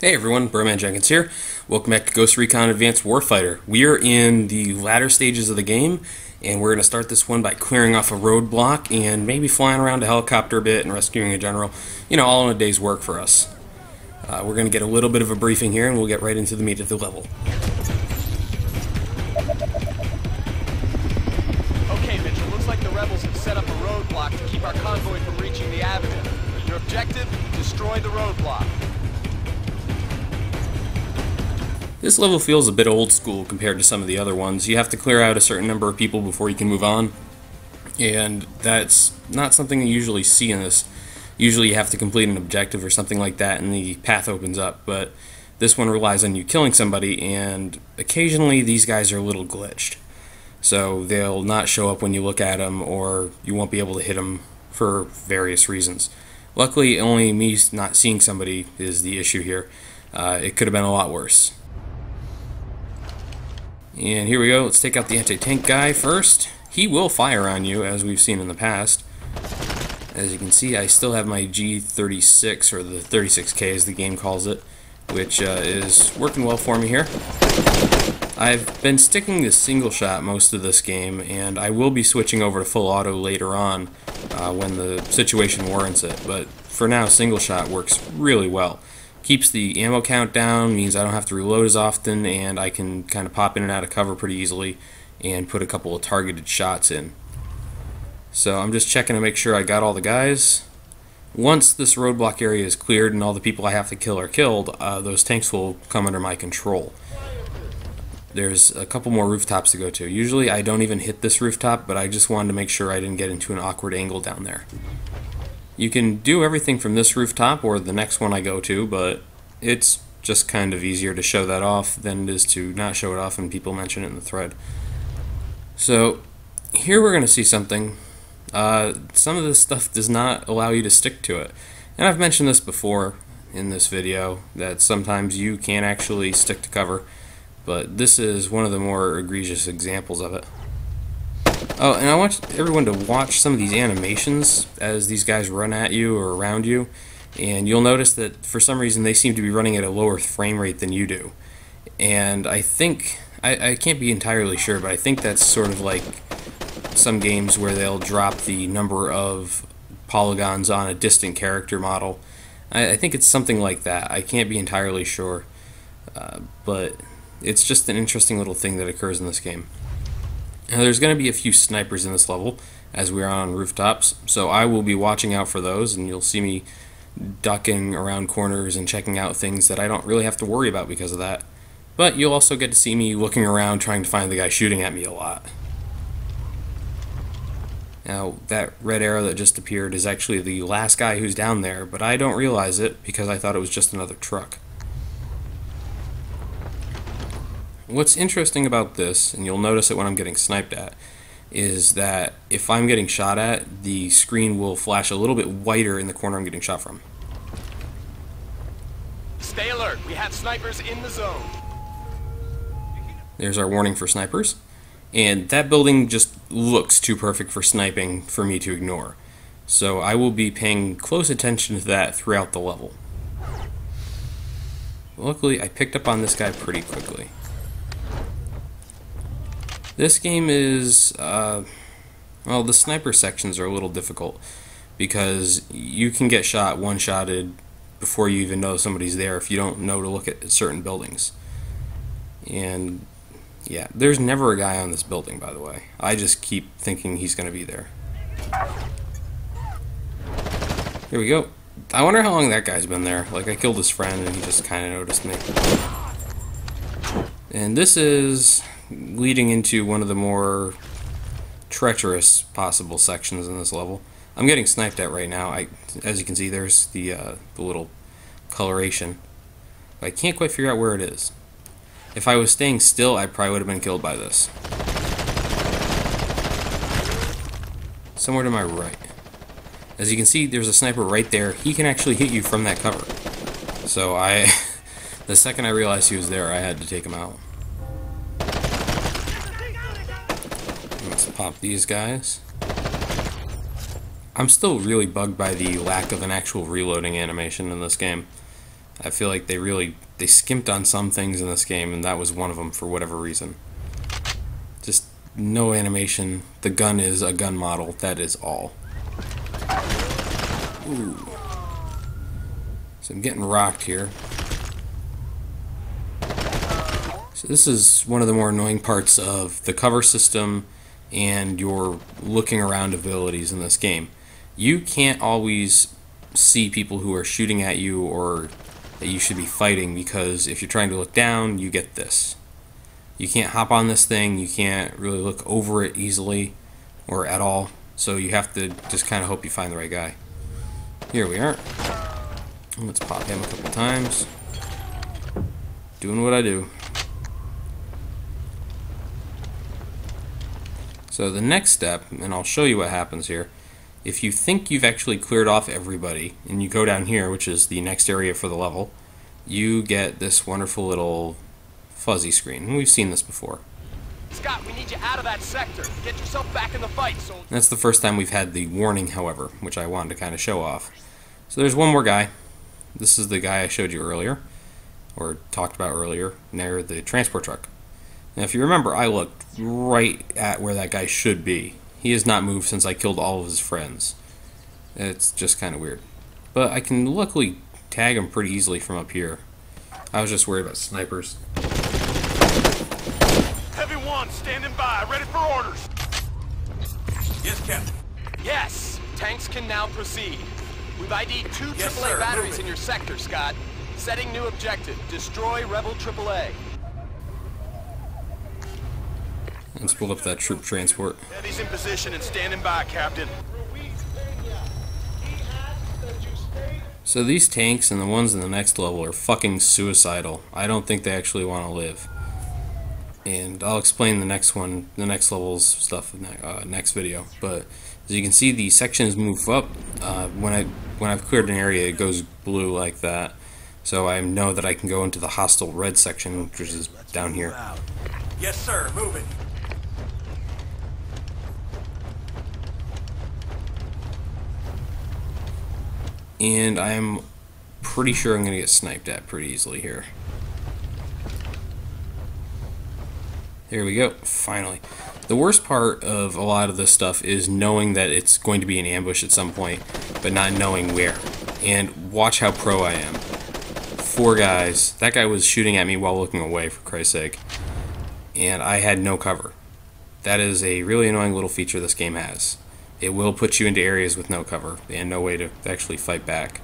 Hey everyone, Burman Jenkins here. Welcome back to Ghost Recon Advanced Warfighter. We are in the latter stages of the game, and we're going to start this one by clearing off a roadblock and maybe flying around a helicopter a bit and rescuing a general. You know, all in a day's work for us. We're going to get a little bit of a briefing here, and we'll get right into the meat of the level. Okay, Mitchell, looks like the rebels have set up a roadblock to keep our convoy from reaching the avenue. Your objective? Destroy the roadblock. This level feels a bit old school compared to some of the other ones. You have to clear out a certain number of people before you can move on, and that's not something you usually see in this. Usually you have to complete an objective or something like that and the path opens up, but this one relies on you killing somebody, and occasionally these guys are a little glitched. So they'll not show up when you look at them, or you won't be able to hit them for various reasons. Luckily, only me not seeing somebody is the issue here. It could have been a lot worse. And here we go, let's take out the anti-tank guy first. He will fire on you, as we've seen in the past. As you can see, I still have my G36, or the 36K as the game calls it, which is working well for me here. I've been sticking to single shot most of this game, and I will be switching over to full auto later on when the situation warrants it, but for now single shot works really well. Keeps the ammo count down, means I don't have to reload as often, and I can kind of pop in and out of cover pretty easily and put a couple of targeted shots in. So I'm just checking to make sure I got all the guys. Once this roadblock area is cleared and all the people I have to kill are killed, those tanks will come under my control. There's a couple more rooftops to go to. Usually I don't even hit this rooftop, but I just wanted to make sure I didn't get into an awkward angle down there. You can do everything from this rooftop or the next one I go to, but it's just kind of easier to show that off than it is to not show it off and people mention it in the thread. So here we're going to see something. Some of this stuff does not allow you to stick to it. And I've mentioned this before in this video, that sometimes you can actually stick to cover, but this is one of the more egregious examples of it. Oh, and I want everyone to watch some of these animations as these guys run at you or around you, and you'll notice that for some reason they seem to be running at a lower frame rate than you do. And I think, I can't be entirely sure, but I think that's sort of like some games where they'll drop the number of polygons on a distant character model. I think it's something like that. I can't be entirely sure, but it's just an interesting little thing that occurs in this game. Now, there's going to be a few snipers in this level as we are on rooftops, so I will be watching out for those, and you'll see me ducking around corners and checking out things that I don't really have to worry about because of that. But you'll also get to see me looking around trying to find the guy shooting at me a lot. Now, that red arrow that just appeared is actually the last guy who's down there, but I don't realize it because I thought it was just another truck. What's interesting about this, and you'll notice it when I'm getting sniped at, is that if I'm getting shot at, the screen will flash a little bit whiter in the corner I'm getting shot from. Stay alert. We have snipers in the zone. There's our warning for snipers. And that building just looks too perfect for sniping for me to ignore. So I will be paying close attention to that throughout the level. Luckily, I picked up on this guy pretty quickly. This game is, well, the sniper sections are a little difficult because you can get shot, one-shotted before you even know somebody's there if you don't know to look at certain buildings. And yeah, there's never a guy on this building, by the way. I just keep thinking he's going to be there. Here we go. I wonder how long that guy's been there. Like, I killed his friend and he just kind of noticed me. And this is leading into one of the more treacherous possible sections in this level. I'm getting sniped at right now. As you can see, there's the little coloration. But I can't quite figure out where it is. If I was staying still, I probably would have been killed by this. Somewhere to my right. As you can see, there's a sniper right there. He can actually hit you from that cover. So the second I realized he was there, I had to take him out. Let's pop these guys. I'm still really bugged by the lack of an actual reloading animation in this game. I feel like they skimped on some things in this game, and that was one of them for whatever reason. Just no animation. The gun is a gun model. That is all. Ooh. So I'm getting rocked here. So this is one of the more annoying parts of the cover system and your looking around abilities in this game. You can't always see people who are shooting at you or that you should be fighting, because if you're trying to look down, you get this. You can't hop on this thing, you can't really look over it easily or at all, so you have to just kind of hope you find the right guy. Here we are. Let's pop him a couple times. Doing what I do. So the next step, and I'll show you what happens here, if you think you've actually cleared off everybody, and you go down here, which is the next area for the level, you get this wonderful little fuzzy screen. And we've seen this before. Scott, we need you out of that sector. Get yourself back in the fight, soldier. That's the first time we've had the warning, however, which I wanted to kind of show off. So there's one more guy. This is the guy I showed you earlier, or talked about earlier, near the transport truck. Now if you remember, I looked right at where that guy should be. He has not moved since I killed all of his friends. It's just kind of weird. But I can luckily tag him pretty easily from up here. I was just worried about snipers. Heavy 1, standing by, ready for orders. Yes, Captain. Yes, tanks can now proceed. We've ID'd two AAA batteries in your sector, Scott. Setting new objective, destroy Rebel AAA. Let's pull up that troop transport. He's in position and standing by, Captain. So these tanks and the ones in the next level are fucking suicidal. I don't think they actually want to live. And I'll explain the next one, the next level's stuff in the next video. But as you can see, the sections move up. When I've cleared an area, it goes blue like that. So I know that I can go into the hostile red section, which is down here. Yes, sir. Moving. And I'm pretty sure I'm going to get sniped at pretty easily here. There we go, finally. The worst part of a lot of this stuff is knowing that it's going to be an ambush at some point, but not knowing where. And watch how pro I am. 4 guys. That guy was shooting at me while looking away, for Christ's sake. And I had no cover. That is a really annoying little feature this game has. It will put you into areas with no cover and no way to actually fight back.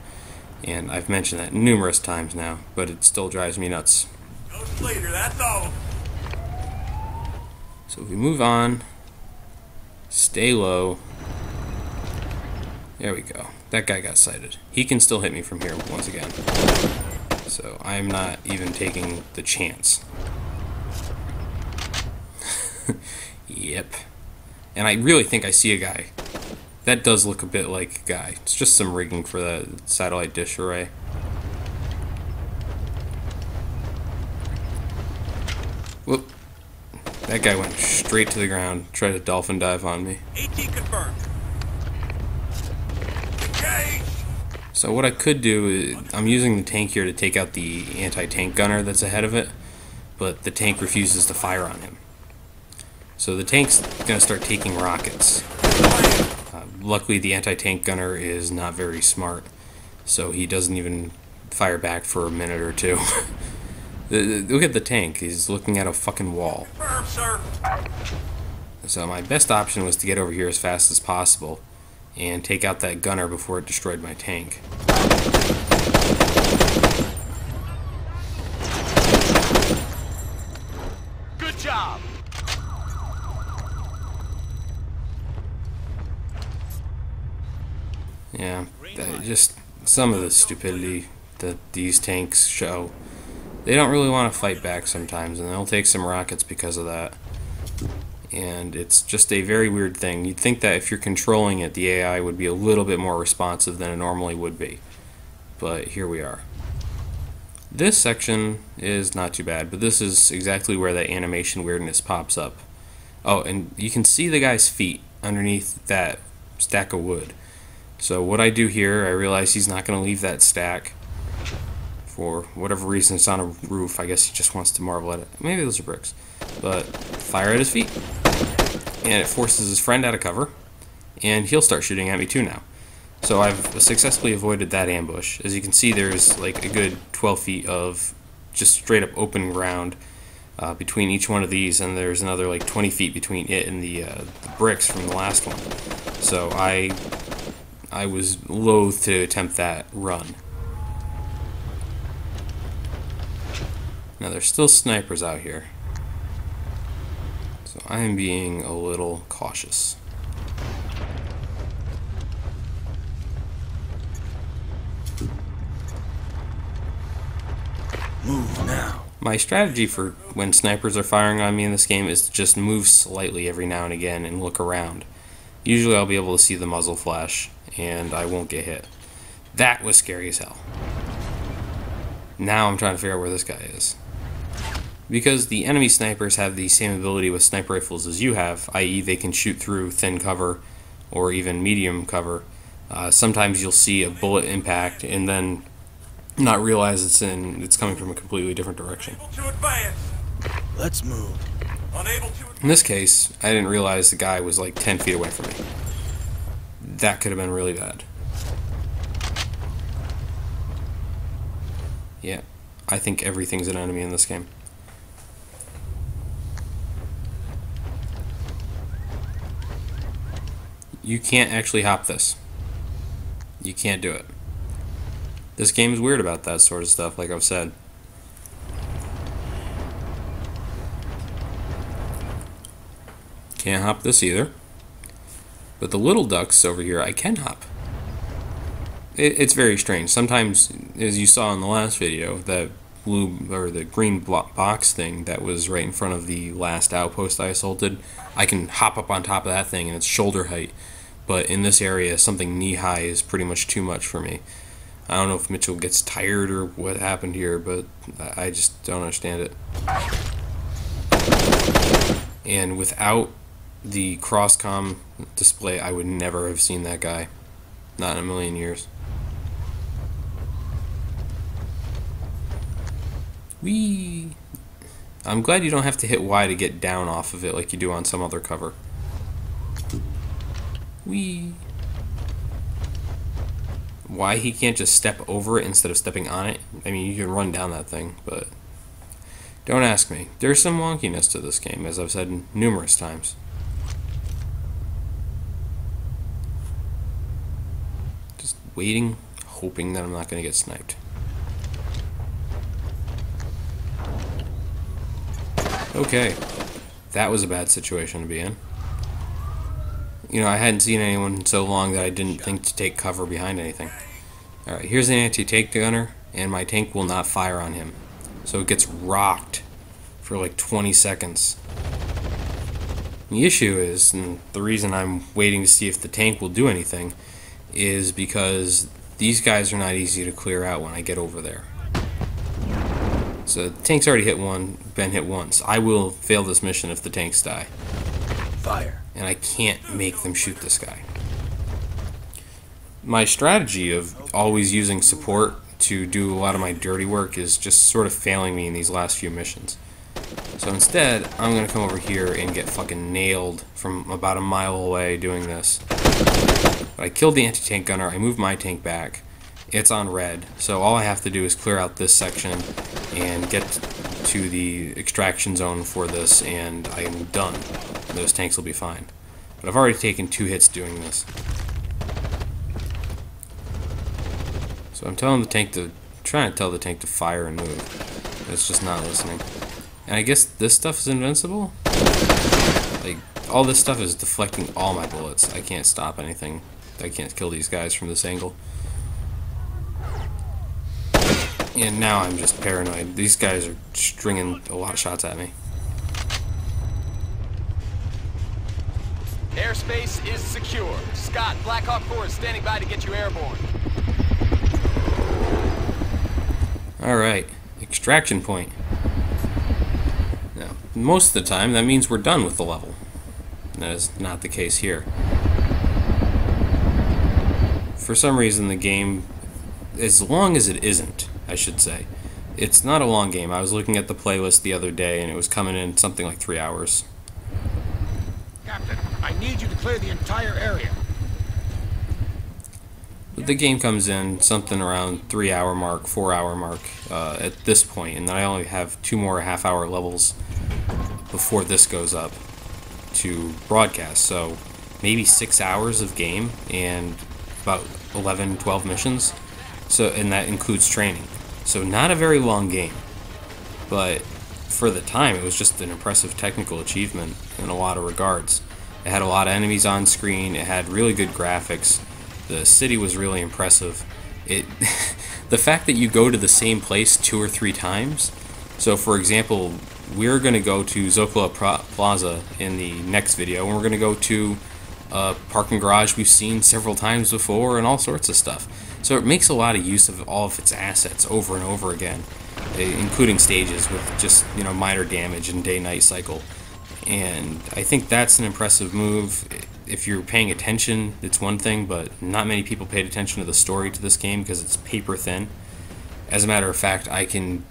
And I've mentioned that numerous times now, but it still drives me nuts. Ghost leader, that's all. So if we move on, stay low. There we go. That guy got sighted. He can still hit me from here once again. So I'm not even taking the chance. Yep. And I really think I see a guy. That does look a bit like a guy. It's just some rigging for the satellite dish array. Whoop. That guy went straight to the ground, tried to dolphin dive on me. AT confirmed. Engage! So what I could do is, I'm using the tank here to take out the anti-tank gunner that's ahead of it, but the tank refuses to fire on him. So the tank's gonna start taking rockets. Luckily the anti-tank gunner is not very smart, so he doesn't even fire back for a minute or two. Look at the tank, he's looking at a fucking wall. Confirmed, sir. So my best option was to get over here as fast as possible and take out that gunner before it destroyed my tank. Good job. Yeah, just some of the stupidity that these tanks show. They don't really want to fight back sometimes, and they'll take some rockets because of that. And it's just a very weird thing. You'd think that if you're controlling it, the AI would be a little bit more responsive than it normally would be. But here we are. This section is not too bad, but this is exactly where that animation weirdness pops up. Oh, and you can see the guy's feet underneath that stack of wood. So what I do here, I realize he's not going to leave that stack For whatever reason, it's on a roof. I guess he just wants to marvel at it. Maybe those are bricks. But fire at his feet. And it forces his friend out of cover. And he'll start shooting at me too now. So I've successfully avoided that ambush. As you can see, there's like a good 12 feet of just straight up open ground between each one of these, and there's another like 20 feet between it and the bricks from the last one. So I was loath to attempt that run. Now there's still snipers out here, so I am being a little cautious. Move now. My strategy for when snipers are firing on me in this game is to just move slightly every now and again and look around. Usually I'll be able to see the muzzle flash and I won't get hit. That was scary as hell. Now I'm trying to figure out where this guy is. Because the enemy snipers have the same ability with sniper rifles as you have, i.e. they can shoot through thin cover or even medium cover. Sometimes you'll see a bullet impact and then not realize it's coming from a completely different direction. Let's move. In this case, I didn't realize the guy was like 10 feet away from me. That could have been really bad. Yeah, I think everything's an enemy in this game. You can't actually hop this. You can't do it. This game is weird about that sort of stuff, like I've said. Can't hop this either. But the little ducks over here, I can hop. It's very strange. Sometimes, as you saw in the last video, that blue or the green box thing that was right in front of the last outpost I assaulted, I can hop up on top of that thing and it's shoulder height. But in this area, something knee-high is pretty much too much for me. I don't know if Mitchell gets tired or what happened here, but I just don't understand it. And without the cross-comm display, I would never have seen that guy. Not in a million years. Whee! I'm glad you don't have to hit Y to get down off of it like you do on some other cover. Whee! Why he can't just step over it instead of stepping on it? I mean, you can run down that thing, but don't ask me. There's some wonkiness to this game, as I've said numerous times. Just waiting, hoping that I'm not going to get sniped. Okay, that was a bad situation to be in. You know, I hadn't seen anyone in so long that I didn't think to take cover behind anything. Alright, here's an anti-tank gunner, and my tank will not fire on him. So it gets rocked for like 20 seconds. The issue is, and the reason I'm waiting to see if the tank will do anything, is because these guys are not easy to clear out when I get over there. So the tank's already been hit once. I will fail this mission if the tanks die. Fire. And I can't make them shoot this guy. My strategy of always using support to do a lot of my dirty work is just sort of failing me in these last few missions. So instead, I'm going to come over here and get fucking nailed from about a mile away doing this. But I killed the anti-tank gunner, I moved my tank back. It's on red, so all I have to do is clear out this section and get to the extraction zone for this, and I am done. Those tanks will be fine. But I've already taken 2 hits doing this. So I'm trying to tell the tank to fire and move. But it's just not listening. And I guess this stuff is invincible? Like, all this stuff is deflecting all my bullets. I can't stop anything. I can't kill these guys from this angle. And now I'm just paranoid. These guys are stringing a lot of shots at me. Airspace is secure. Scott, Black Hawk 4 is standing by to get you airborne. Alright, extraction point. Now, most of the time that means we're done with the level. That is not the case here. For some reason the game, as long as it isn't, I should say. It's not a long game. I was looking at the playlist the other day, and it was coming in something like 3 hours. Captain, I need you to clear the entire area. The game comes in something around 3 hour mark, 4 hour mark at this point, and then I only have 2 more half-hour levels before this goes up to broadcast. So maybe 6 hours of game and about 11, 12 missions. So, and that includes training. So not a very long game, but for the time it was just an impressive technical achievement in a lot of regards. It had a lot of enemies on screen, it had really good graphics, the city was really impressive. The fact that you go to the same place 2 or 3 times, so for example, we're going to go to Zocalo Plaza in the next video, and we're going to go to a parking garage we've seen several times before and all sorts of stuff. So it makes a lot of use of all of its assets over and over again, including stages with just, you know, minor damage and day-night cycle. And I think that's an impressive move. If you're paying attention, it's one thing, but not many people paid attention to the story to this game because it's paper thin. As a matter of fact, I can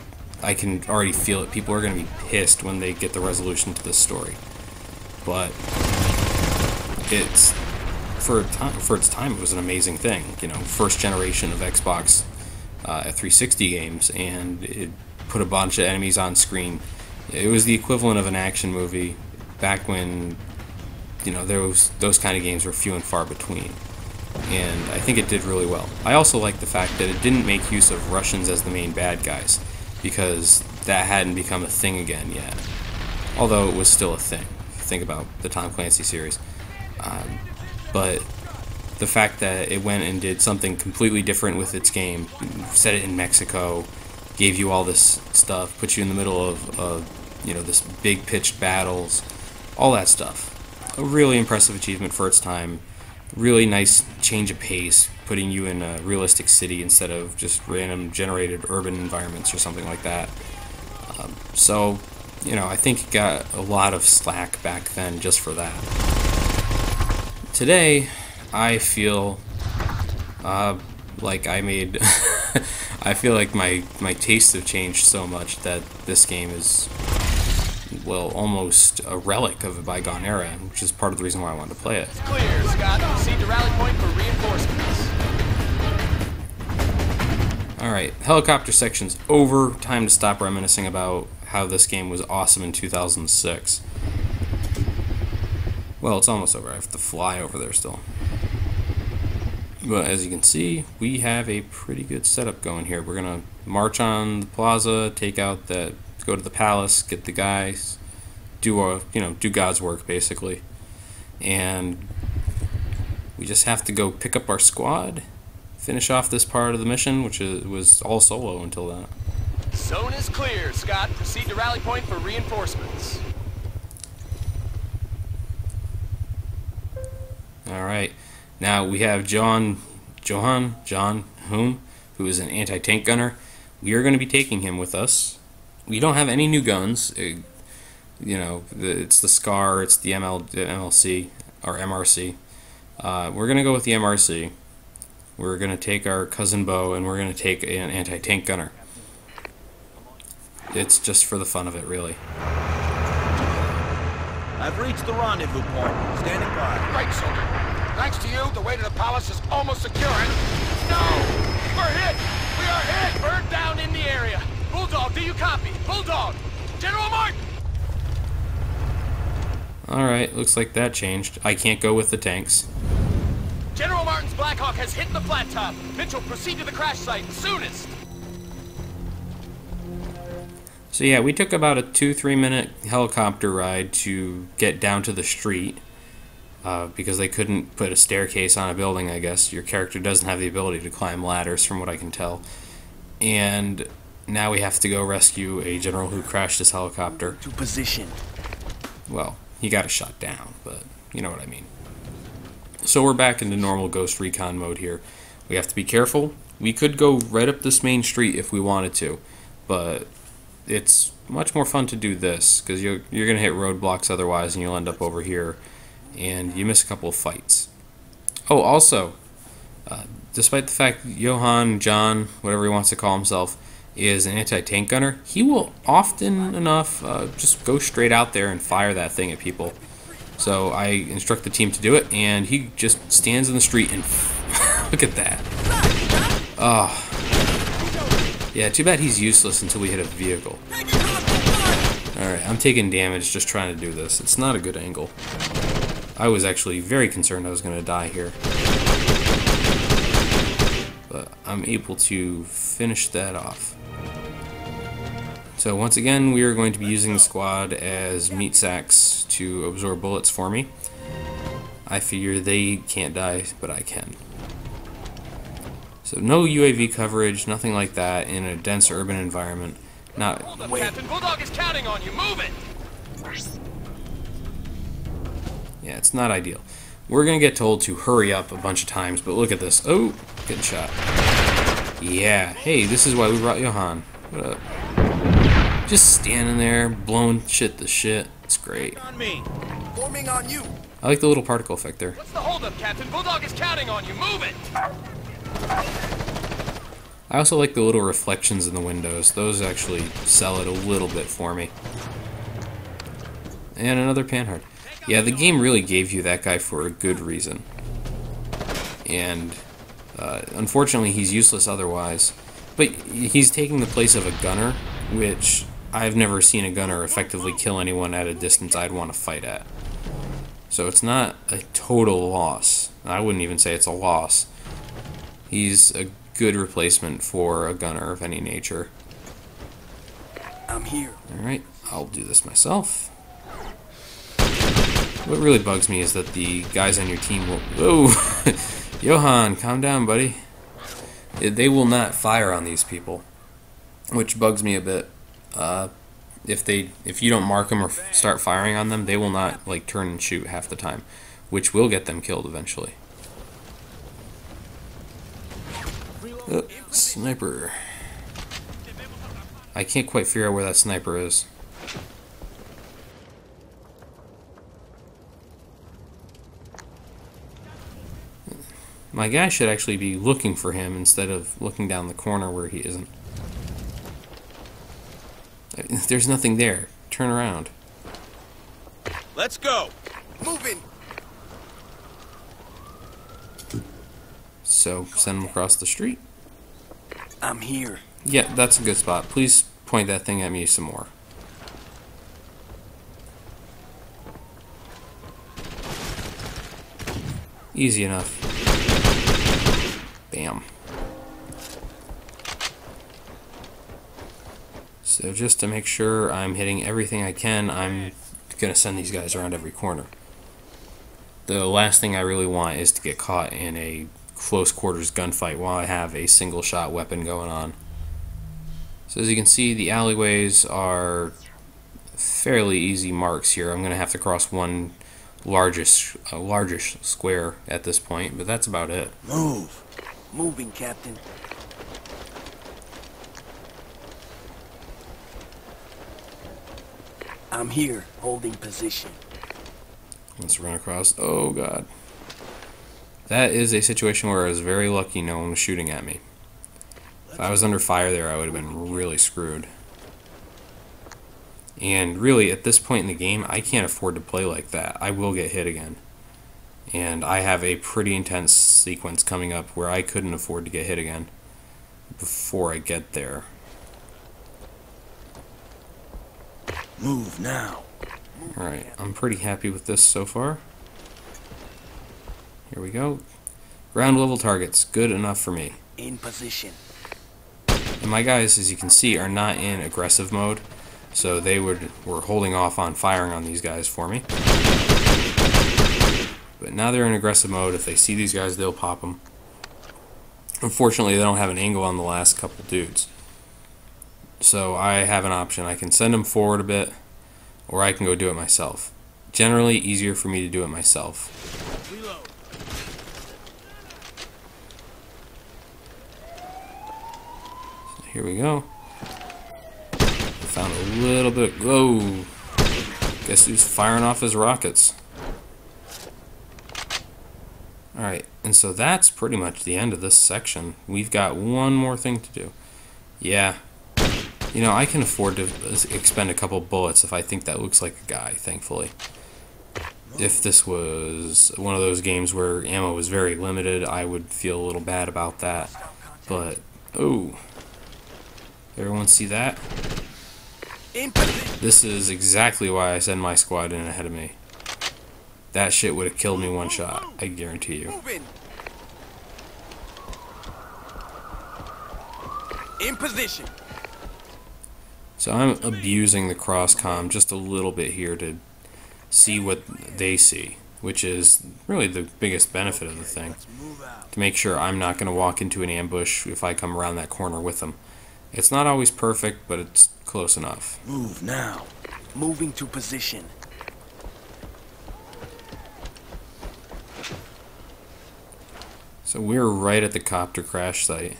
already feel it. People are going to be pissed when they get the resolution to this story. But it's for its time, it was an amazing thing. You know, first generation of Xbox 360 games, and it put a bunch of enemies on screen. It was the equivalent of an action movie back when, you know, those kind of games were few and far between. And I think it did really well. I also like the fact that it didn't make use of Russians as the main bad guys, because that hadn't become a thing again yet. Although it was still a thing. Think about the Tom Clancy series. But the fact that it went and did something completely different with its game, set it in Mexico, gave you all this stuff, put you in the middle of you know, this big pitched battles, all that stuff. A really impressive achievement for its time. Really nice change of pace, putting you in a realistic city instead of just random generated urban environments or something like that. So, you know, I think it got a lot of slack back then just for that. Today, I feel like I made... I feel like my tastes have changed so much that this game is, well, almost a relic of a bygone era, which is part of the reason why I wanted to play it. It's clear, Scott. Proceed to rally point for reinforcements. Alright, helicopter section's over. Time to stop reminiscing about how this game was awesome in 2006. Well, it's almost over. I have to fly over there still. But as you can see, we have a pretty good setup going here. We're gonna march on the plaza, take out the, go to the palace, get the guys, do God's work basically, and we just have to go pick up our squad, finish off this part of the mission, which was all solo until that. Zone is clear, Scott. Proceed to rally point for reinforcements. All right. Now we have John Hume, who is an anti-tank gunner. We are going to be taking him with us. We don't have any new guns. You know, it's the SCAR, it's the MLC, or MRC. We're going to go with the MRC. We're going to take our cousin Bo, and we're going to take an anti-tank gunner. It's just for the fun of it, really. I've reached the rendezvous point. Standing by. Right, soldier. Thanks to you, the way to the palace is almost secure. No! We're hit! We are hit! Bird down in the area. Bulldog, do you copy? Bulldog! General Martin! Alright, looks like that changed. I can't go with the tanks. General Martin's Blackhawk has hit the flat top. Mitchell, proceed to the crash site soonest. So yeah, we took about a 2-3 minute helicopter ride to get down to the street. Because they couldn't put a staircase on a building, I guess. Your character doesn't have the ability to climb ladders, from what I can tell. And now we have to go rescue a general who crashed his helicopter. To position. Well, he got shot down, but you know what I mean. So we're back into normal Ghost Recon mode here. We have to be careful. We could go right up this main street if we wanted to, but it's much more fun to do this, because you're going to hit roadblocks otherwise, and you'll end up over here. And you miss a couple of fights. Oh, also, despite the fact John, whatever he wants to call himself, is an anti-tank gunner, he will often enough just go straight out there and fire that thing at people. So I instruct the team to do it, and he just stands in the street and look at that. Oh. Yeah, too bad he's useless until we hit a vehicle. Alright, I'm taking damage just trying to do this. It's not a good angle. I was actually very concerned I was going to die here. But I'm able to finish that off. So once again, we are going to be using the squad as meat sacks to absorb bullets for me. I figure they can't die, but I can. So no UAV coverage, nothing like that in a dense urban environment. Not. Hold up, Captain. Bulldog is counting on you. Move it. Yeah, it's not ideal. We're gonna get told to hurry up a bunch of times, but look at this. Oh, getting shot. Yeah. Hey, this is why we brought Johan. What up? Just standing there, blowing shit to shit. It's great. On me. Forming on you. I like the little particle effect there. What's the holdup, Captain? Bulldog is counting on you. Move it. I also like the little reflections in the windows. Those actually sell it a little bit for me. And another panhard. Yeah, the game really gave you that guy for a good reason. And unfortunately, he's useless otherwise. But he's taking the place of a gunner, which I've never seen a gunner effectively kill anyone at a distance I'd want to fight at. So it's not a total loss. I wouldn't even say it's a loss. He's a good replacement for a gunner of any nature. I'm here. Alright, I'll do this myself. What really bugs me is that the guys on your team will... Whoa! Johan, calm down, buddy. They will not fire on these people, which bugs me a bit. If you don't mark them or start firing on them, they will not like turn and shoot half the time, which will get them killed eventually. Sniper. I can't quite figure out where that sniper is. My guy should actually be looking for him instead of looking down the corner where he isn't. There's nothing there. Turn around. Let's go. Moving. So, send him across the street. I'm here. Yeah, that's a good spot. Please point that thing at me some more. Easy enough. Bam. So just to make sure I'm hitting everything I can, I'm going to send these guys around every corner. The last thing I really want is to get caught in a close quarters gunfight while I have a single shot weapon going on. So as you can see, the alleyways are fairly easy marks here. I'm going to have to cross one largish square at this point, but that's about it. Move. Moving, Captain. I'm here, holding position. Let's run across. Oh god. That is a situation where I was very lucky no one was shooting at me. If I was under fire there, I would have been really screwed. And really, at this point in the game, I can't afford to play like that. I will get hit again. And I have a pretty intense sequence coming up where I couldn't afford to get hit again before I get there. Move now. Alright, I'm pretty happy with this so far. Here we go. Ground level targets, good enough for me. In position. And my guys, as you can see, are not in aggressive mode, so they were holding off on firing on these guys for me. But now they're in aggressive mode. If they see these guys, they'll pop them. Unfortunately, they don't have an angle on the last couple dudes. So I have an option. I can send them forward a bit, or I can go do it myself. Generally, easier for me to do it myself. Reload. So here we go. Found a little bit. Whoa! Guess who's firing off his rockets? Alright, and so that's pretty much the end of this section. We've got one more thing to do. Yeah, You know, I can afford to expend a couple bullets if I think that looks like a guy, thankfully. If this was one of those games where ammo was very limited, I would feel a little bad about that. But, oh. Everyone see that? This is exactly why I send my squad in ahead of me. That shit would have killed me one shot, I guarantee you. In position. So I'm abusing the cross-comm just a little bit here to see what they see, which is really the biggest benefit of the thing. To make sure I'm not going to walk into an ambush if I come around that corner with them. It's not always perfect, but it's close enough. Move now. Moving to position. So we're right at the copter crash site.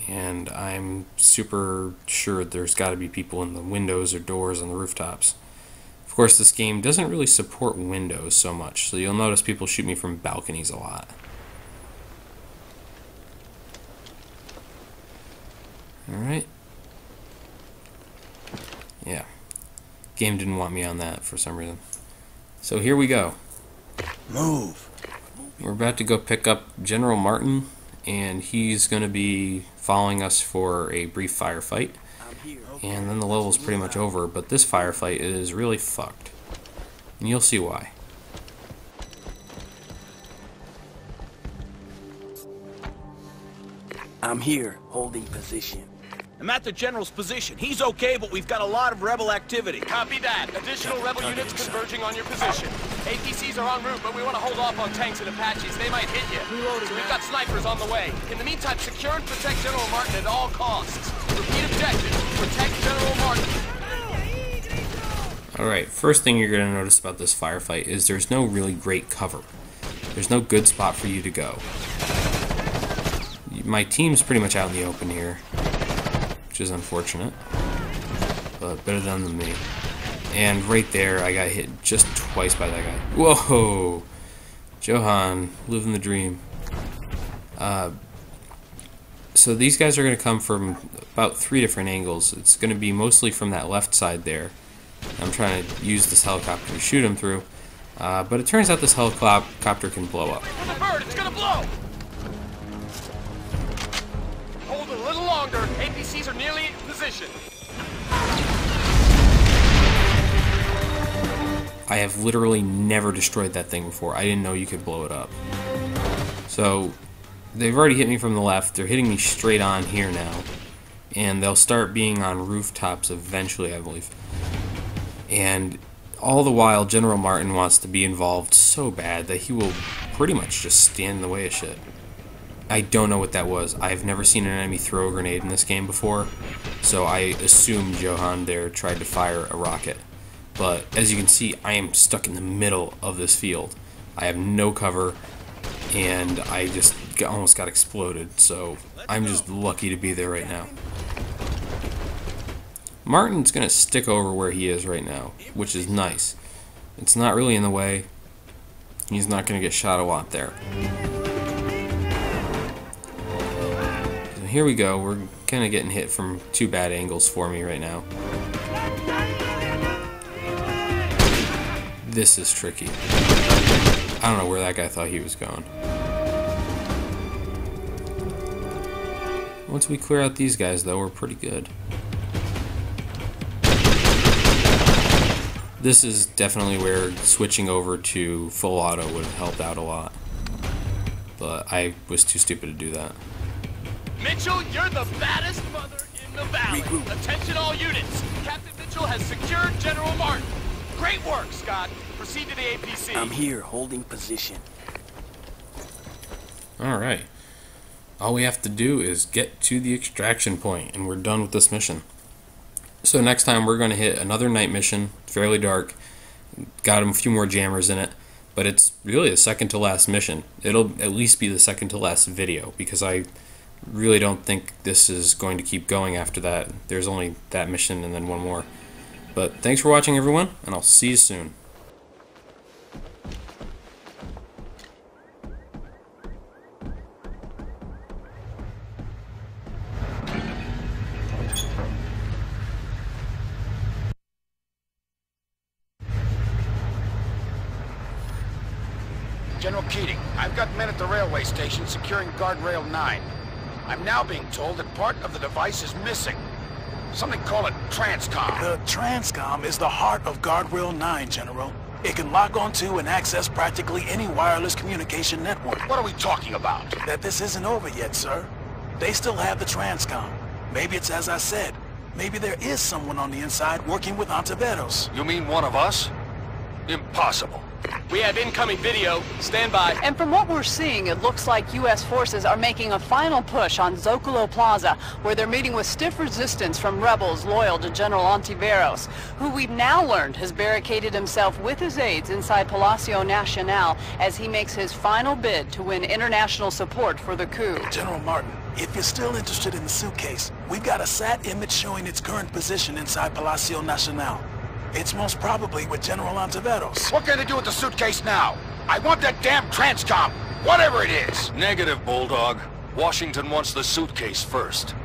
And I'm super sure there's got to be people in the windows or doors on the rooftops. Of course, this game doesn't really support windows so much, so you'll notice people shoot me from balconies a lot. Alright. Yeah. Game didn't want me on that for some reason. So here we go. Move. We're about to go pick up General Martin, and he's going to be following us for a brief firefight. And then the level's pretty much over, but this firefight is really fucked. And you'll see why. I'm here, holding position. I'm at the general's position. He's okay, but we've got a lot of rebel activity. Copy that. Additional rebel units converging on your position. APCs are en route, but we want to hold off on tanks and Apaches. They might hit you. So we've got snipers on the way. In the meantime, secure and protect General Martin at all costs. Repeat objective. Protect General Martin. Alright, first thing you're going to notice about this firefight is there's no really great cover. There's no good spot for you to go. My team's pretty much out in the open here, which is unfortunate, but better done than me. And right there, I got hit just twice by that guy. Whoa! Johan, living the dream. So these guys are going to come from about 3 different angles. It's going to be mostly from that left side there. I'm trying to use this helicopter to shoot them through, but it turns out this helicopter can blow up. For the bird, it's gonna blow! Hold a little longer. APCs are nearly in position. I have literally never destroyed that thing before. I didn't know you could blow it up. So, they've already hit me from the left. They're hitting me straight on here now. And they'll start being on rooftops eventually, I believe. And all the while, General Martin wants to be involved so bad that he will pretty much just stand in the way of shit. I don't know what that was. I've never seen an enemy throw a grenade in this game before, so I assume Johan there tried to fire a rocket. But as you can see, I am stuck in the middle of this field. I have no cover, and I just almost got exploded, so I'm just lucky to be there right now. Martin's going to stick over where he is right now, which is nice. It's not really in the way. He's not going to get shot a lot there. So here we go. We're kind of getting hit from 2 bad angles for me right now. This is tricky. I don't know where that guy thought he was going. Once we clear out these guys, though, we're pretty good. This is definitely where switching over to full auto would have helped out a lot. But I was too stupid to do that. Mitchell, you're the baddest mother in the valley. Attention all units. Captain Mitchell has secured General Martin. Great work, Scott. Proceed to the APC. I'm here, holding position. Alright. All we have to do is get to the extraction point, and we're done with this mission. So next time we're going to hit another night mission, fairly dark. Got a few more jammers in it, but it's really the second to last mission. It'll at least be the second to last video, because I really don't think this is going to keep going after that. There's only that mission and then one more. But thanks for watching, everyone, and I'll see you soon. General Keating, I've got men at the railway station securing Guardrail 9. I'm now being told that part of the device is missing. Something call it Transcom. The Transcom is the heart of Guardrail 9, General. It can lock onto and access practically any wireless communication network. What are we talking about? That this isn't over yet, sir. They still have the Transcom. Maybe it's as I said. Maybe there is someone on the inside working with Ontiveros. You mean one of us? Impossible. We have incoming video. Stand by. And from what we're seeing, it looks like U.S. forces are making a final push on Zocalo Plaza, where they're meeting with stiff resistance from rebels loyal to General Ontiveros, who we've now learned has barricaded himself with his aides inside Palacio Nacional as he makes his final bid to win international support for the coup. General Martin, if you're still interested in the suitcase, we've got a sat image showing its current position inside Palacio Nacional. It's most probably with General Ontiveros. What can they do with the suitcase now? I want that damn Transcom, whatever it is. Negative, Bulldog. Washington wants the suitcase first.